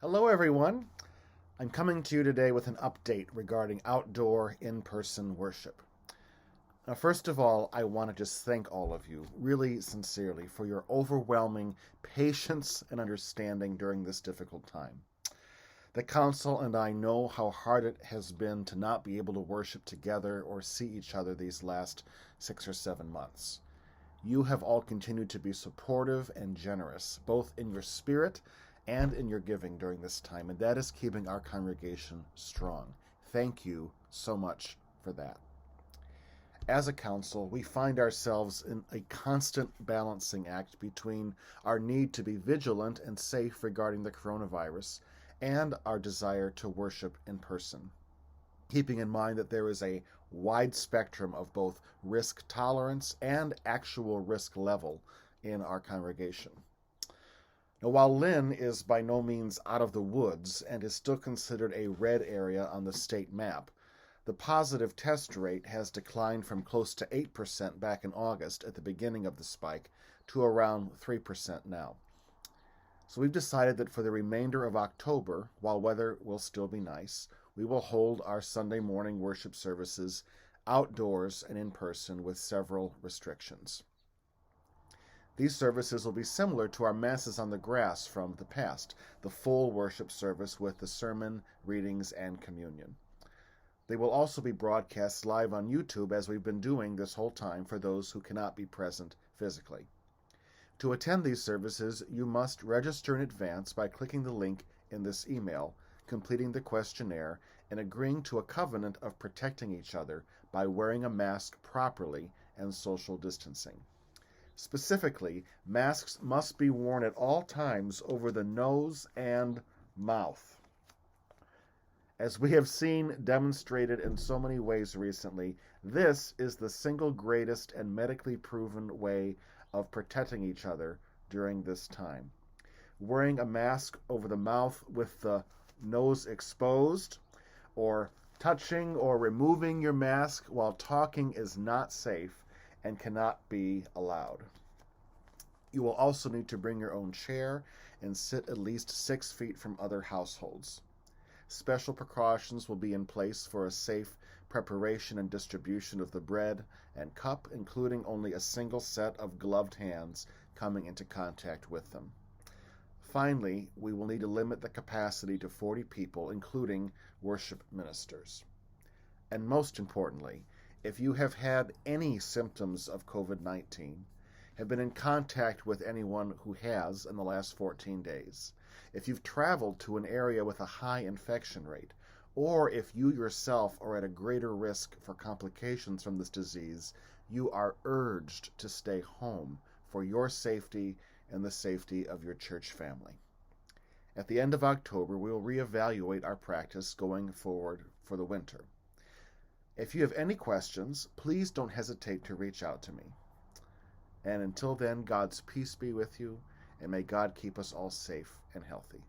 Hello, everyone. I'm coming to you today with an update regarding outdoor in-person worship. Now, first of all, I want to just thank all of you, really sincerely, for your overwhelming patience and understanding during this difficult time. The council and I know how hard it has been to not be able to worship together or see each other these last 6 or 7 months. You have all continued to be supportive and generous, both in your spirit and in your giving during this time, and that is keeping our congregation strong. Thank you so much for that. As a council, we find ourselves in a constant balancing act between our need to be vigilant and safe regarding the coronavirus and our desire to worship in person, keeping in mind that there is a wide spectrum of both risk tolerance and actual risk level in our congregation. Now, while Lynn is by no means out of the woods and is still considered a red area on the state map, the positive test rate has declined from close to 8% back in August at the beginning of the spike to around 3% now. So we've decided that for the remainder of October, while weather will still be nice, we will hold our Sunday morning worship services outdoors and in person with several restrictions. These services will be similar to our Masses on the Grass from the past, the full worship service with the sermon, readings, and communion. They will also be broadcast live on YouTube as we've been doing this whole time for those who cannot be present physically. To attend these services, you must register in advance by clicking the link in this email, completing the questionnaire, and agreeing to a covenant of protecting each other by wearing a mask properly and social distancing. Specifically, masks must be worn at all times over the nose and mouth. As we have seen demonstrated in so many ways recently, this is the single greatest and medically proven way of protecting each other during this time. Wearing a mask over the mouth with the nose exposed, or touching or removing your mask while talking is not safe and cannot be allowed. You will also need to bring your own chair and sit at least 6 feet from other households. Special precautions will be in place for a safe preparation and distribution of the bread and cup, including only a single set of gloved hands coming into contact with them. Finally, we will need to limit the capacity to 40 people, including worship ministers. And most importantly, if you have had any symptoms of COVID-19, have been in contact with anyone who has in the last 14 days, if you've traveled to an area with a high infection rate, or if you yourself are at a greater risk for complications from this disease, you are urged to stay home for your safety and the safety of your church family. At the end of October, we will reevaluate our practice going forward for the winter. If you have any questions, please don't hesitate to reach out to me. And until then, God's peace be with you, and may God keep us all safe and healthy.